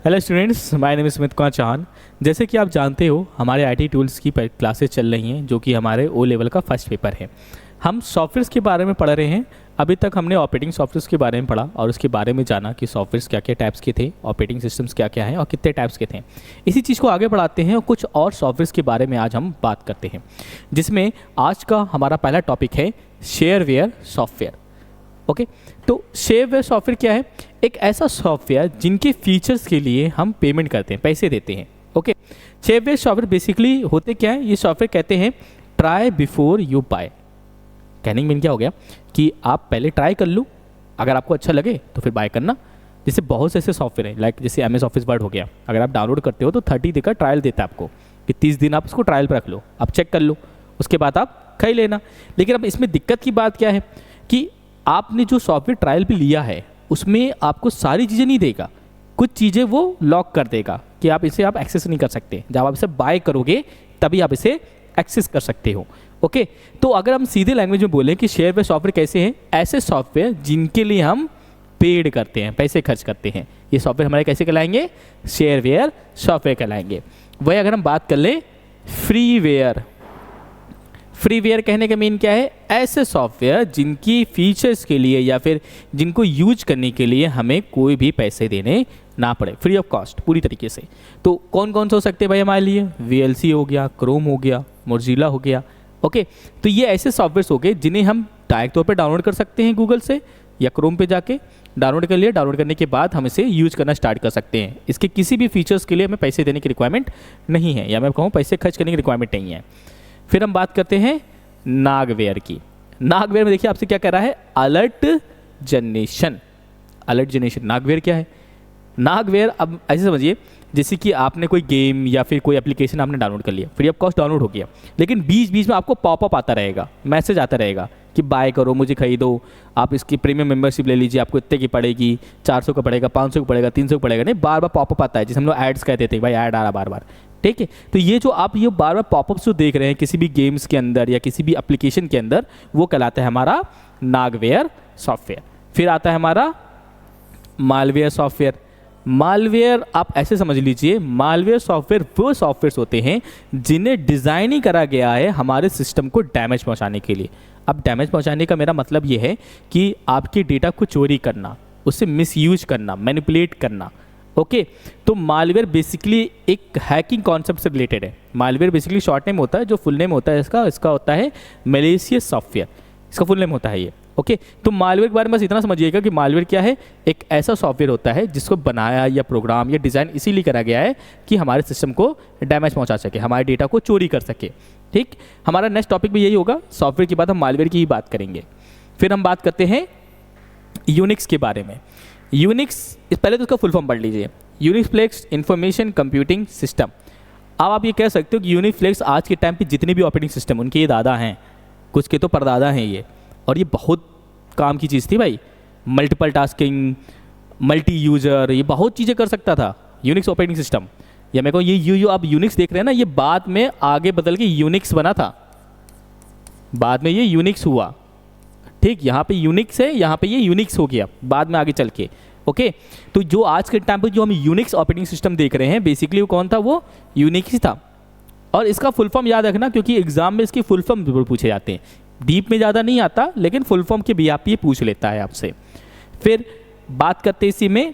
Hello students, my name is Smit Kumar Chauhan. जैसे कि आप जानते हो हमारे आईटी टूल्स की क्लासेस चल रही हैं, जो कि हमारे ओ लेवल का फर्स्ट पेपर है। हम सॉफ्टवेयर्स के बारे में पढ़ रहे हैं। अभी तक हमने ऑपरेटिंग सॉफ्टवेयर्स के बारे में पढ़ा और उसके बारे में जाना कि सॉफ्टवेयर्स क्या क्या टाइप्स के थे, ऑपरेटिंग सिस्टम्स क्या क्या हैं और कितने टाइप्स के थे। इसी चीज़ को आगे बढ़ाते हैं और कुछ और सॉफ्टवेयर्स के बारे में आज हम बात करते हैं, जिसमें आज का हमारा पहला टॉपिक है शेयरवेयर सॉफ्टवेयर। ओके, तो शेयरवेयर सॉफ्टवेयर क्या है? एक ऐसा सॉफ्टवेयर जिनके फीचर्स के लिए हम पेमेंट करते हैं, पैसे देते हैं। ओके, शेयरवेयर सॉफ्टवेयर बेसिकली होते क्या है? ये सॉफ्टवेयर कहते हैं ट्राई बिफोर यू बाय। कहने का मीन क्या हो गया कि आप पहले ट्राई कर लो, अगर आपको अच्छा लगे तो फिर बाय करना। जैसे बहुत से ऐसे सॉफ्टवेयर हैं, लाइक जैसे MS ऑफिस वर्ड हो गया, अगर आप डाउनलोड करते हो तो 30 दिन का ट्रायल देता है आपको कि 30 दिन आप उसको ट्रायल पर रख लो, आप चेक कर लो, उसके बाद आप खरीद लेना। लेकिन अब इसमें दिक्कत की बात क्या है कि आपने जो सॉफ्टवेयर ट्रायल पे लिया है उसमें आपको सारी चीज़ें नहीं देगा, कुछ चीज़ें वो लॉक कर देगा कि आप इसे एक्सेस नहीं कर सकते। जब आप इसे बाय करोगे तभी आप इसे एक्सेस कर सकते हो। ओके, तो अगर हम सीधे लैंग्वेज में बोलें कि शेयरवेयर सॉफ्टवेयर कैसे हैं? ऐसे सॉफ्टवेयर जिनके लिए हम पेड करते हैं, पैसे खर्च करते हैं, ये सॉफ्टवेयर हमारे कैसे कहलाएंगे? शेयरवेयर सॉफ्टवेयर कहलाएंगे। वही अगर हम बात कर लें फ्रीवेयर, फ्रीवेयर कहने का मीन क्या है? ऐसे सॉफ्टवेयर जिनकी फीचर्स के लिए या फिर जिनको यूज करने के लिए हमें कोई भी पैसे देने ना पड़े, फ्री ऑफ कॉस्ट पूरी तरीके से। तो कौन कौन से हो सकते हैं भाई हमारे लिए? VLC हो गया, क्रोम हो गया, मोजिला हो गया। ओके, तो ये ऐसे सॉफ्टवेयर हो गए जिन्हें हम डायरेक्ट तौर पर डाउनलोड कर सकते हैं गूगल से या क्रोम पे जाके डाउनलोड कर लिया। डाउनलोड करने के बाद हम इसे यूज करना स्टार्ट कर सकते हैं। इसके किसी भी फीचर्स के लिए हमें पैसे देने की रिक्वायरमेंट नहीं है, या मैं कहूँ पैसे खर्च करने की रिक्वायरमेंट नहीं है। फिर हम बात करते हैं नागवेयर की। नागवेयर में देखिए आपसे क्या कह रहा है? Alert generation. अलर्ट जनरेशन नागवेयर क्या है? नागवेयर अब ऐसे समझिए जैसे कि आपने कोई गेम या फिर कोई एप्लीकेशन आपने डाउनलोड कर लिया, फ्री ऑफ कॉस्ट डाउनलोड हो गया, लेकिन बीच बीच में आपको पॉपअप आता रहेगा, मैसेज आता रहेगा कि बाय करो, मुझे खरीदो, आप इसकी प्रीमियम मेंबरशिप ले लीजिए, आपको इतने की पड़ेगी, 400 का पड़ेगा, 500 का पड़ेगा, 300 का पड़ेगा। नहीं, बार बार पॉपअप आता है, जिसे हम लोग एड्स कहते थे, भाई ऐड आ रहा बार बार। ठीक है, तो ये जो आप ये बार बार पॉपअप्स जो देख रहे हैं किसी भी गेम्स के अंदर या किसी भी एप्लीकेशन के अंदर, वो कहलाता है हमारा नागवेयर सॉफ्टवेयर। फिर आता है हमारा मालवेयर सॉफ्टवेयर। मालवेयर आप ऐसे समझ लीजिए, मालवेयर सॉफ्टवेयर वो सॉफ्टवेयर होते हैं जिन्हें डिज़ाइन ही करा गया है हमारे सिस्टम को डैमेज पहुंचाने के लिए। अब डैमेज पहुंचाने का मेरा मतलब ये है कि आपके डेटा को चोरी करना, उससे मिसयूज करना, मैनिपुलेट करना। ओके, तो मालवेयर बेसिकली एक हैकिंग कॉन्सेप्ट से रिलेटेड है। मालवेयर बेसिकली शॉर्ट नेम होता है, जो फुल नेम होता है इसका होता है मैलिशियस सॉफ्टवेयर, इसका फुल नेम होता है ये। ओके, तो मालवेयर के बारे में बस इतना समझिएगा कि मालवेयर क्या है? एक ऐसा सॉफ्टवेयर होता है जिसको बनाया या प्रोग्राम या डिज़ाइन इसीलिए करा गया है कि हमारे सिस्टम को डैमेज पहुंचा सके, हमारे डेटा को चोरी कर सके। ठीक, हमारा नेक्स्ट टॉपिक भी यही होगा। सॉफ्टवेयर के बाद हम मालवेयर की ही बात करेंगे। फिर हम बात करते हैं यूनिक्स के बारे में। यूनिक्स, पहले तो उसका फुल फॉर्म पढ़ लीजिए। यूनिफ्लेक्स इंफॉर्मेशन कंप्यूटिंग सिस्टम। अब आप ये कह सकते हो कि यूनिफ्लेक्स आज के टाइम पे जितने भी ऑपरेटिंग सिस्टम उनके ये दादा हैं, कुछ के तो परदादा हैं ये, और ये बहुत काम की चीज़ थी भाई। मल्टीपल टास्किंग, मल्टी यूजर, ये बहुत चीज़ें कर सकता था यूनिक्स ऑपरेटिंग सिस्टम। या मैं कहूँ ये आप यूनिक्स देख रहे हैं ना, ये बाद में आगे बदल के यूनिक्स बना था, बाद में ये यूनिक्स हुआ। ठीक, यहाँ पे यूनिक्स है, यहाँ पे ये यूनिक्स हो गया बाद में आगे चल के। ओके, तो जो आज के टाइम पे जो हम यूनिक्स ऑपरेटिंग सिस्टम देख रहे हैं बेसिकली वो कौन था? वो यूनिक्स ही था। और इसका फुल फॉर्म याद रखना, क्योंकि एग्जाम में इसकी फुल फॉर्म जरूर पूछे जाते हैं। डीप में ज़्यादा नहीं आता, लेकिन फुल फॉर्म के भी आप ये पूछ लेता है आपसे। फिर बात करते हैं इसी में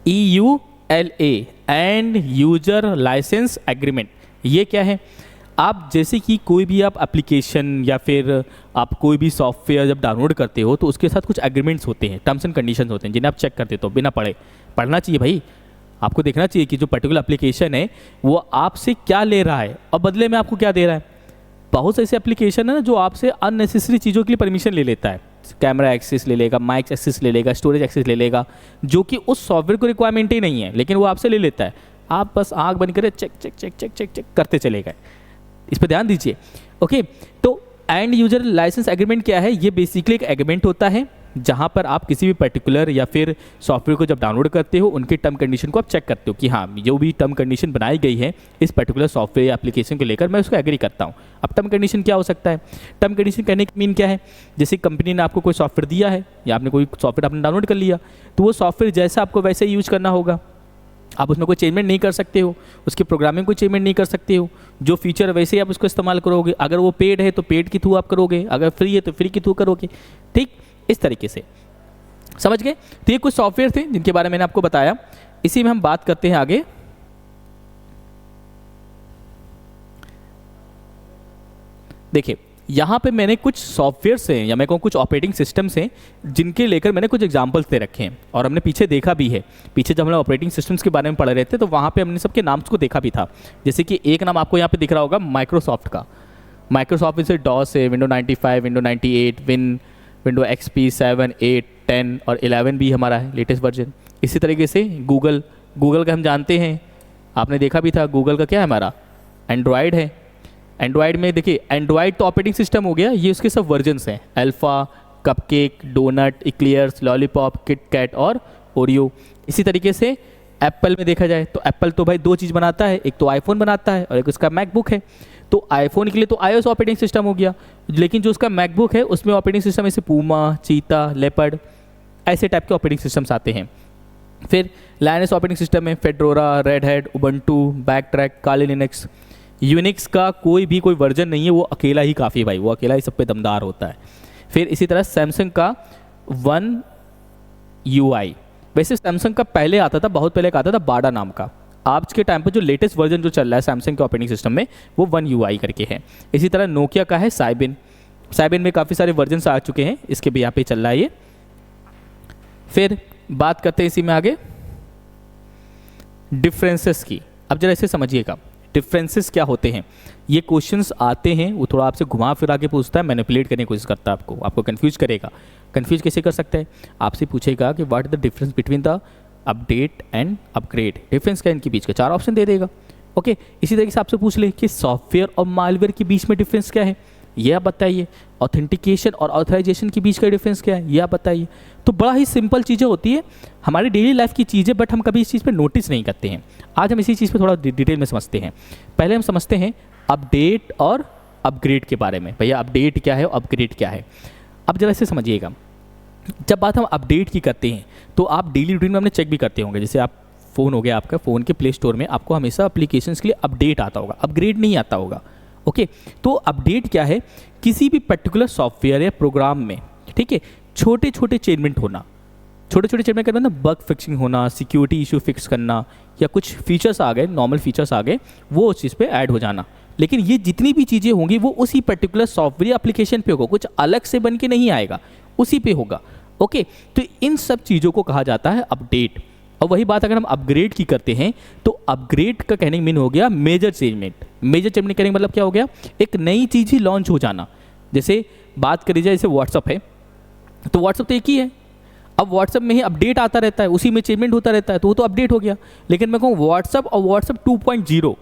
EULA end user licence agreement. ये क्या है? आप जैसे कि कोई भी आप एप्लीकेशन या फिर आप कोई भी सॉफ्टवेयर जब डाउनलोड करते हो तो उसके साथ कुछ एग्रीमेंट्स होते हैं, टर्म्स एंड कंडीशंस होते हैं, जिन्हें आप चेक करते हो बिना पढ़े। पढ़ना चाहिए भाई, आपको देखना चाहिए कि जो पर्टिकुलर एप्लीकेशन है वो आपसे क्या ले रहा है और बदले में आपको क्या दे रहा है। बहुत से ऐसे एप्लीकेशन है ना जो आपसे अननेसेसरी चीज़ों के लिए परमिशन ले लेता है। कैमरा एक्सेस ले लेगा, माइक एक्सेस ले लेगा, स्टोरेज एक्सेस ले लेगा, जो कि उस सॉफ्टवेयर को रिक्वायरमेंट ही नहीं है, लेकिन वो आपसे ले लेता है। आप बस आँख बंद करें, check check check check check check करते चले गए। इस पर ध्यान दीजिए। ओके, तो एंड यूजर लाइसेंस एग्रीमेंट क्या है? ये बेसिकली एक एग्रीमेंट होता है जहाँ पर आप किसी भी पर्टिकुलर या फिर सॉफ्टवेयर को जब डाउनलोड करते हो उनके टर्म कंडीशन को आप चेक करते हो कि हाँ, जो भी टर्म कंडीशन बनाई गई है इस पर्टिकुलर सॉफ्टवेयर या एप्लीकेशन को लेकर मैं उसको एग्री करता हूँ। अब टर्म कंडीशन क्या हो सकता है? टर्म कंडीशन कहने का मीन क्या है? जैसे कंपनी ने आपको कोई सॉफ्टवेयर दिया है या आपने कोई सॉफ्टवेयर आपने डाउनलोड कर लिया, तो वो सॉफ्टवेयर जैसा आपको वैसे ही यूज करना होगा। आप उसमें कोई चेंजमेंट नहीं कर सकते हो, उसकी प्रोग्रामिंग कोई चेंजमेंट नहीं कर सकते हो, जो फीचर वैसे ही आप उसको इस्तेमाल करोगे। अगर वो पेड है तो पेड के थ्रू आप करोगे, अगर फ्री है तो फ्री के थ्रू करोगे। ठीक, इस तरीके से समझ गए। तो ये कुछ सॉफ्टवेयर थे जिनके बारे में मैंने आपको बताया। इसी में हम बात करते हैं आगे। देखिए यहाँ पे मैंने कुछ सॉफ्टवेयर्स हैं या मैं कहूँ कुछ ऑपरेटिंग सिस्टम्स हैं जिनके लेकर मैंने कुछ एग्जांपल्स दे रखे हैं, और हमने पीछे देखा भी है। पीछे जब हम लोग ऑपरेटिंग सिस्टम्स के बारे में पढ़ रहे थे तो वहाँ पे हमने सबके नाम्स को देखा भी था। जैसे कि एक नाम आपको यहाँ पे दिख रहा होगा माइक्रोसॉफ्ट का। माइक्रोसॉफ्ट में से डॉस है, विंडो 95, विंडो 98, विंडो XP 7, 8, 10 और 11 भी हमारा है लेटेस्ट वर्जन। इसी तरीके से गूगल का हम जानते हैं, आपने देखा भी था। गूगल का क्या है हमारा, एंड्रॉयड है। एंड्रॉयड में देखिए, एंड्रॉयड तो ऑपरेटिंग सिस्टम हो गया, ये उसके सब वर्जन्स हैं, alpha, cupcake, donut, eclairs, lollipop, KitKat और ओरियो। इसी तरीके से एप्पल में देखा जाए तो एप्पल तो भाई दो चीज़ बनाता है, एक तो आईफोन बनाता है और एक उसका मैकबुक है। तो आईफोन के लिए तो iOS ऑपरेटिंग सिस्टम हो गया, लेकिन जो उसका मैकबुक है उसमें ऑपरेटिंग सिस्टम ऐसे पूमा, चीता, लेपर्ड ऐसे टाइप के ऑपरेटिंग सिस्टम्स आते हैं। फिर लाइनस ऑपरेटिंग सिस्टम है, फेडोरा, रेड हैट, उबंटू, बैकट्रैक, काली लिनक्स। यूनिक्स का कोई वर्जन नहीं है, वो अकेला ही काफ़ी है भाई, वो अकेला ही सब पे दमदार होता है। फिर इसी तरह सैमसंग का वन UI। वैसे सैमसंग का पहले आता था, बहुत पहले आता था बाडा नाम का। आज के टाइम पर जो लेटेस्ट वर्जन जो चल रहा है सैमसंग के ऑपरेटिंग सिस्टम में वो वन UI करके है। इसी तरह नोकिया का है साइबिन में काफ़ी सारे वर्जन आ चुके हैं, इसके भी यहाँ पे चल रहा है ये। फिर बात करते हैं इसी में आगे डिफरेंसेस की। अब जरा इसे समझिएगा, डिफरेंसेस क्या होते हैं। ये क्वेश्चंस आते हैं, वो थोड़ा आपसे घुमा फिरा के पूछता है, मैनिपुलेट करने की कोशिश करता है, आपको कंफ्यूज करेगा। कंफ्यूज कैसे कर सकता है, आपसे पूछेगा कि what is the difference between the update and upgrade, difference क्या है इनके बीच का, 4 ऑप्शन दे देगा। ओके, इसी तरीके से आपसे पूछ ले कि सॉफ्टवेयर और मालवेयर के बीच में डिफरेंस क्या है, ये आप बताइए। ऑथेंटिकेशन और ऑथराइजेशन के बीच का डिफरेंस क्या है, ये आप बताइए। तो बड़ा ही सिंपल चीज़ें होती है हमारी डेली लाइफ की चीज़ें, बट हम कभी इस चीज़ पे नोटिस नहीं करते हैं। आज हम इसी चीज़ पे थोड़ा डिटेल में समझते हैं। पहले हम समझते हैं अपडेट और अपग्रेड के बारे में। भैया अपडेट क्या है और अपग्रेड क्या है। अब जरा इसे समझिएगा, जब बात हम अपडेट की करते हैं तो आप डेली रूटीन में हमने चेक भी करते होंगे। जैसे आप फ़ोन हो गया आपका, फ़ोन के प्ले स्टोर में आपको हमेशा एप्लीकेशंस के लिए अपडेट आता होगा, अपग्रेड नहीं आता होगा। ओके, तो अपडेट क्या है, किसी भी पर्टिकुलर सॉफ्टवेयर या प्रोग्राम में, ठीक है, छोटे छोटे चेंजमेंट होना। छोटे छोटे चेंजमेंट करना, बग फिक्सिंग होना, सिक्योरिटी इशू फिक्स करना, या कुछ फीचर्स आ गए, नॉर्मल फीचर्स आ गए, वो उस चीज़ पे ऐड हो जाना। लेकिन ये जितनी भी चीज़ें होंगी वो उसी पर्टिकुलर सॉफ्टवेयर एप्लीकेशन पे होगा, कुछ अलग से बन के नहीं आएगा, उसी पे होगा। ओके, तो इन सब चीज़ों को कहा जाता है अपडेट। और वही बात अगर हम अपग्रेड की करते हैं तो अपग्रेड का कहने का मीन हो गया मेजर चेंजमेंट। मेजर चेंजमेंट कहने का मतलब क्या हो गया, एक नई चीज़ ही लॉन्च हो जाना। जैसे बात करी जाए, जैसे व्हाट्सअप है, तो व्हाट्सअप तो एक ही है, अब व्हाट्सअप में ही अपडेट आता रहता है, उसी में चेंजमेंट होता रहता है, तो वो तो अपडेट हो गया। लेकिन मैं कहूँ व्हाट्सअप और व्हाट्सअप 2.0,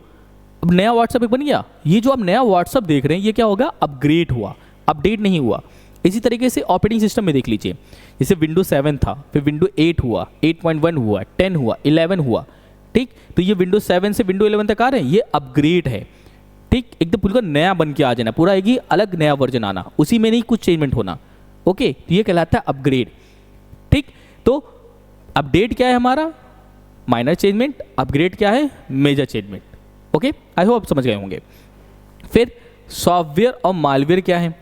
अब नया व्हाट्सअप एक बन गया। ये जो आप नया व्हाट्सअप देख रहे हैं ये क्या होगा, अपग्रेड हुआ, अपडेट नहीं हुआ। इसी तरीके से ऑपरेटिंग सिस्टम में देख लीजिए, जैसे विंडो 7 था, फिर विंडो 8 हुआ, 8.1 हुआ, 10 हुआ, 11 हुआ। ठीक, तो ये विंडो 7 से विंडो 11 तक आ रहे हैं, ये अपग्रेड है। ठीक, एकदम पूरा नया बन के आ जाना, पूरा एक ही अलग नया वर्जन आना, उसी में नहीं कुछ चेंजमेंट होना। ओके, तो ये कहलाता है अपग्रेड। ठीक, तो अपडेट क्या है हमारा, माइनर चेंजमेंट, अपग्रेड क्या है, major changement. Okay, I hope आप समझ गए होंगे। फिर सॉफ्टवेयर और मालवेयर क्या है,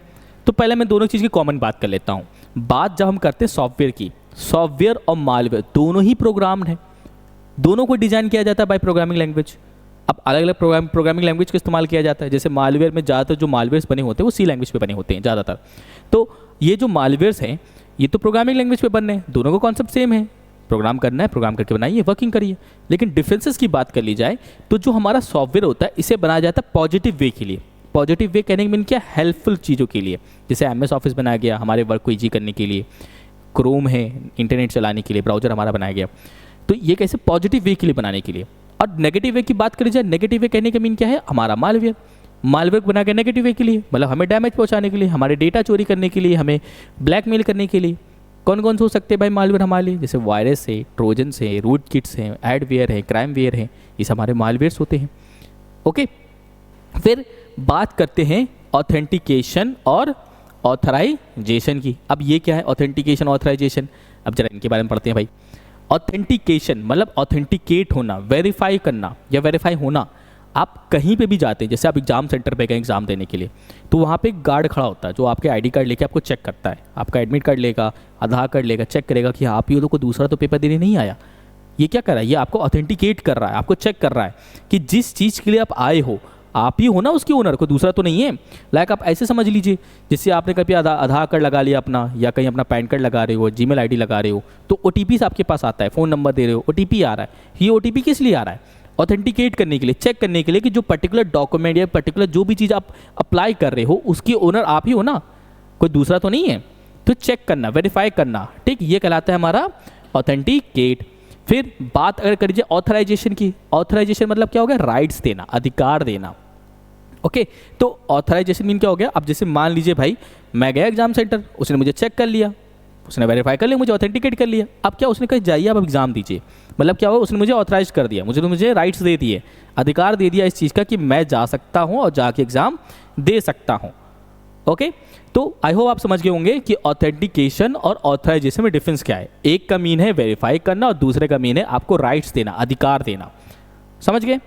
तो पहले मैं दोनों चीज़ की कॉमन बात कर लेता हूँ। बात जब हम करते हैं सॉफ्टवेयर की, सॉफ्टवेयर और मालवेयर दोनों ही प्रोग्राम्ड हैं, दोनों को डिजाइन किया जाता है बाय प्रोग्रामिंग लैंग्वेज। अब अलग अलग प्रोग्रामिंग लैंग्वेज का इस्तेमाल किया जाता है। जैसे मालवेयर में ज़्यादातर जो मालवेयर्स बने होते हैं वो C लैंग्वेज पे बने होते हैं ज़्यादातर। तो ये जो मालवेयर्स हैं ये तो प्रोग्रामिंग लैंग्वेज पे बन रहे हैं, दोनों का कॉन्सेप्ट सेम है, प्रोग्राम करना है, प्रोग्राम करके बनाइए, वर्किंग करिए। लेकिन डिफरेंसेस की बात कर ली जाए तो जो हमारा सॉफ्टवेयर होता है इसे बनाया जाता है पॉजिटिव वे के लिए। पॉजिटिव वे कहने का मीन क्या, हेल्पफुल चीज़ों के लिए। जैसे MS ऑफिस बनाया गया हमारे वर्क को ईजी करने के लिए, क्रोम है इंटरनेट चलाने के लिए, ब्राउजर हमारा बनाया गया, तो ये कैसे पॉजिटिव वे के लिए बनाने के लिए। और नेगेटिव वे की बात करी जाए, नेगेटिव वे कहने का मीन क्या है, हमारा मालवेयर बना के नेगेटिव वे के लिए, मतलब हमें डैमेज पहुंचाने के लिए, हमारे डेटा चोरी करने के लिए, हमें ब्लैकमेल करने के लिए। कौन कौन से हो सकते हैं भाई मालवेयर हमारे लिए, जैसे वायरस है, ट्रोजन्स है, रूट किट्स हैं, एडवेयर है, क्राइमवेयर है, ये सब हमारे मालवेयर्स होते हैं। ओके, फिर बात करते हैं ऑथेंटिकेशन और ऑथराइजेशन की। अब ये क्या है ऑथेंटिकेशन ऑथराइजेशन, अब जरा इनके बारे में पढ़ते हैं भाई। ऑथेंटिकेशन मतलब ऑथेंटिकेट होना, वेरीफाई करना या वेरीफाई होना। आप कहीं पे भी जाते हैं, जैसे आप एग्जाम सेंटर पे गए एग्जाम देने के लिए, तो वहाँ पे एक गार्ड खड़ा होता है जो आपके आईडी कार्ड लेके आपको चेक करता है, आपका एडमिट कार्ड लेगा, आधार कार्ड लेगा, चेक करेगा कि आप ही हो, तो कोई दूसरा तो पेपर देने नहीं आया। ये क्या कर रहा है, ये आपको ऑथेंटिकेट कर रहा है, आपको चेक कर रहा है कि जिस चीज़ के लिए आप आए हो आप ही हो ना उसकी ओनर, को दूसरा तो नहीं है। लाइक आप ऐसे समझ लीजिए, जैसे आपने कभी आधार कार्ड लगा लिया अपना, या कहीं अपना पैन कार्ड लगा रहे हो, जीमेल आईडी लगा रहे हो, तो OTP आपके पास आता है, फ़ोन नंबर दे रहे हो, OTP आ रहा है। ये OTP किस लिए आ रहा है, ऑथेंटिकेट करने के लिए, चेक करने के लिए कि जो पर्टिकुलर डॉक्यूमेंट या पर्टिकुलर जो भी चीज़ आप अप्लाई कर रहे हो उसकी ओनर आप ही हो ना, कोई दूसरा तो नहीं है। तो चेक करना, वेरीफाई करना, ठीक, ये कहलाता है हमारा ऑथेंटिकेट। फिर बात अगर करिए ऑथराइजेशन की, ऑथराइजेशन मतलब क्या हो गया, राइट्स देना, अधिकार देना। ओके, तो ऑथराइजेशन मीन क्या हो गया, अब जैसे मान लीजिए भाई मैं गया एग्जाम सेंटर, उसने मुझे चेक कर लिया, उसने वेरीफाई कर लिया, मुझे ऑथेंटिकेट कर लिया। अब क्या उसने कहा जाइए आप एग्जाम दीजिए, मतलब क्या हुआ, उसने मुझे ऑथराइज कर दिया, मुझे राइट्स दे दिए, अधिकार दे दिया इस चीज़ का कि मैं जा सकता हूँ और जाके एग्जाम दे सकता हूँ। ओके, तो आई होप आप समझ गए होंगे कि ऑथेंटिकेशन और ऑथराइजेशन में डिफरेंस क्या है। एक का मीन है वेरीफाई करना और दूसरे का मीन है आपको राइट्स देना, अधिकार देना। समझ गए।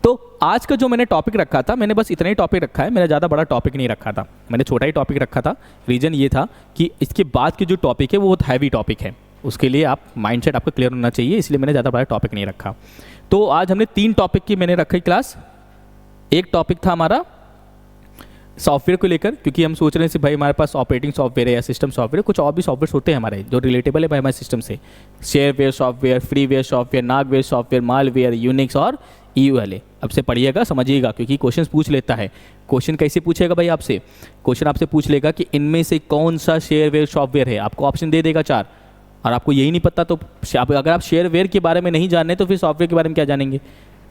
तो आज का जो मैंने टॉपिक रखा था, मैंने बस इतना ही टॉपिक रखा है, मैंने ज़्यादा बड़ा टॉपिक नहीं रखा था, मैंने छोटा ही टॉपिक रखा था। रीज़न ये था कि इसके बाद के जो टॉपिक है वो बहुत हैवी टॉपिक है, उसके लिए आप माइंडसेट आपका क्लियर होना चाहिए, इसलिए मैंने ज़्यादा बड़ा टॉपिक नहीं रखा। तो आज हमने 3 टॉपिक की मैंने रखी क्लास। एक टॉपिक था हमारा सॉफ्टवेयर को लेकर, क्योंकि हम सोच रहे हैं कि भाई हमारे पास ऑपरेटिंग सॉफ्टवेयर है या सिस्टम सॉफ्टवेयर, कुछ और भी सॉफ्टवेयर होते हैं हमारे जो रिलेटेबल है भाई हमारे सिस्टम से, shareware software, freeware software, nagware software, malware, Unix और EULA। अब से पढ़िएगा, समझिएगा, क्योंकि क्वेश्चन पूछ लेता है। क्वेश्चन कैसे पूछेगा भाई आपसे, क्वेश्चन आपसे पूछ लेगा कि इनमें से कौन सा शेयरवेयर सॉफ्टवेयर है, आपको ऑप्शन दे देगा 4, और आपको यही नहीं पता, तो अगर आप शेयरवेयर के बारे में नहीं जाने तो फिर सॉफ्टवेयर के बारे में क्या जानेंगे।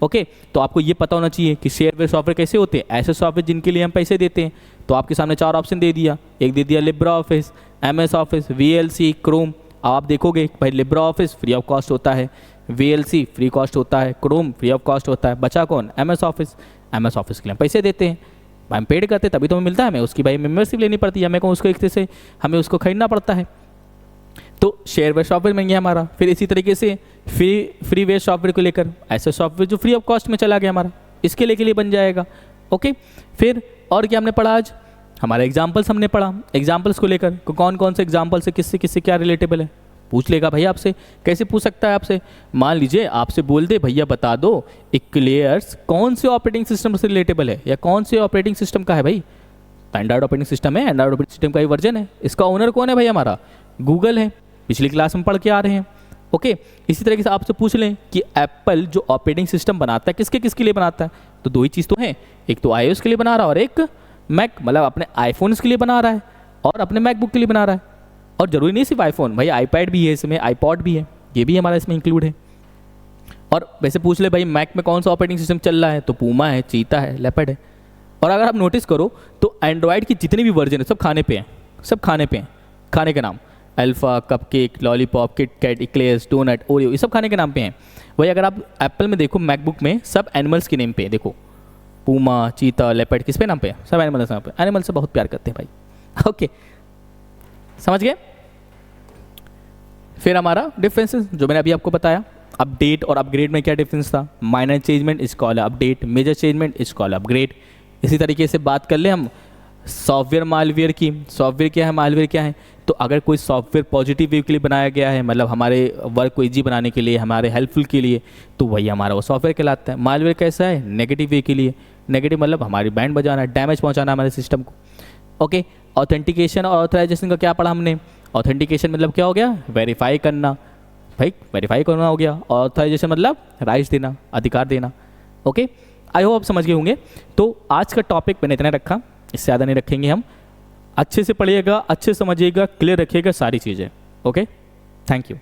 ओके, तो आपको ये पता होना चाहिए कि शेयरवेयर सॉफ्टवेयर कैसे होते हैं, ऐसे सॉफ्टवेयर जिनके लिए हम पैसे देते हैं। तो आपके सामने 4 ऑप्शन दे दिया, एक दे दिया Libra office, MS office, VLC, Chrome. आप देखोगे भाई Libra office free of cost होता है, VLC फ्री कॉस्ट होता है, क्रोम फ्री ऑफ कॉस्ट होता है, बचा कौन, MS ऑफिस। MS ऑफिस के लिए हम पैसे देते हैं भाई, हम पेड करते हैं तभी तो हमें मिलता है, हमें उसकी भाई मेम्बरशिप लेनी पड़ती है, हमें को उसको एक तरह से हमें उसको खरीदना पड़ता है। तो शेयरवेयर सॉफ्टवेयर में गया हमारा। फिर इसी तरीके से फ्रीवेयर सॉफ्टवेयर को लेकर ऐसे सॉफ्टवेयर जो फ्री ऑफ कॉस्ट में चला गया हमारा, इसके लिए बन जाएगा। ओके, फिर और क्या हमने पढ़ा आज, हमारे एग्जाम्पल्स हमने पढ़ा, एग्जाम्पल्स को लेकर कौन कौन से एग्जाम्पल से किससे किससे क्या रिलेटेबल है, पूछ लेगा भैया आपसे। कैसे पूछ सकता है आपसे, मान लीजिए आपसे बोल दे भैया बता दो इक्लेयर्स कौन से ऑपरेटिंग सिस्टम से रिलेटेबल है या कौन से ऑपरेटिंग सिस्टम का है भाई, एंड्रॉइड ऑपरेटिंग सिस्टम है, एंड्रॉइड ऑपरेटिंग सिस्टम का ही वर्जन है, इसका ओनर कौन है भाई हमारा, गूगल है, पिछली क्लास में पढ़ के आ रहे हैं। ओके, इसी तरीके से आपसे पूछ लें कि एप्पल जो ऑपरेटिंग सिस्टम बनाता है किसके किसके लिए बनाता है, तो 2 ही चीज़ तो है, एक तो iOS के लिए बना रहा है और एक मैक मतलब अपने आईफोन्स के लिए बना रहा है और अपने मैकबुक के लिए बना रहा है। और ज़रूरी नहीं सिर्फ आईफोन, भाई आईपैड भी है इसमें, आईपॉड भी है, ये भी हमारा इसमें इंक्लूड है। और वैसे पूछ ले भाई मैक में कौन सा ऑपरेटिंग सिस्टम चल रहा है, तो पूमा है, चीता है, लेपर्ड है। और अगर आप नोटिस करो तो एंड्रॉयड की जितने भी वर्जन है सब खाने पे हैं, सब खाने पे हैं, खाने के नाम alpha, cupcake, lollipop, KitKat, eclairs, donut, Oreo, ये सब खाने के नाम पे हैं। वही अगर आप एप्पल में देखो मैकबुक में सब एनिमल्स के नेम पे है, देखो पूमा, चीता, लेपर्ड किस पे नाम पे है, सब एनिमल्स नाम पे। एनिमल से बहुत प्यार करते हैं भाई। ओके, समझ गए। फिर हमारा डिफरेंसेस जो मैंने अभी आपको बताया, अपडेट और अपग्रेड में क्या डिफरेंस था, minor changement is called update, major changement is called upgrade. इसी तरीके से बात कर ले हम सॉफ्टवेयर मालवेयर की, सॉफ्टवेयर क्या है, मालवेयर क्या है। तो अगर कोई सॉफ्टवेयर पॉजिटिव वे के लिए बनाया गया है, मतलब हमारे वर्क को ईजी बनाने के लिए, हमारे हेल्पफुल के लिए, तो वही हमारा वो सॉफ्टवेयर कहलाता है। मालवेयर कैसा है, नेगेटिव वे के लिए, नेगेटिव मतलब हमारी बैंड बजाना, डैमेज पहुंचाना हमारे सिस्टम को। ओके, ऑथेंटिकेशन और ऑथराइजेशन का क्या पढ़ा हमने, ऑथेंटिकेशन मतलब क्या हो गया, वेरीफाई करना, भाई वेरीफाई करना हो गया, ऑथराइजेशन मतलब राइट्स देना, अधिकार देना। ओके, आई होप आप समझ गए होंगे। तो आज का टॉपिक मैंने इतना रखा, इससे ज़्यादा नहीं रखेंगे हम। अच्छे से पढ़िएगा, अच्छे समझिएगा, क्लियर रखिएगा सारी चीज़ें। Okay, thank you.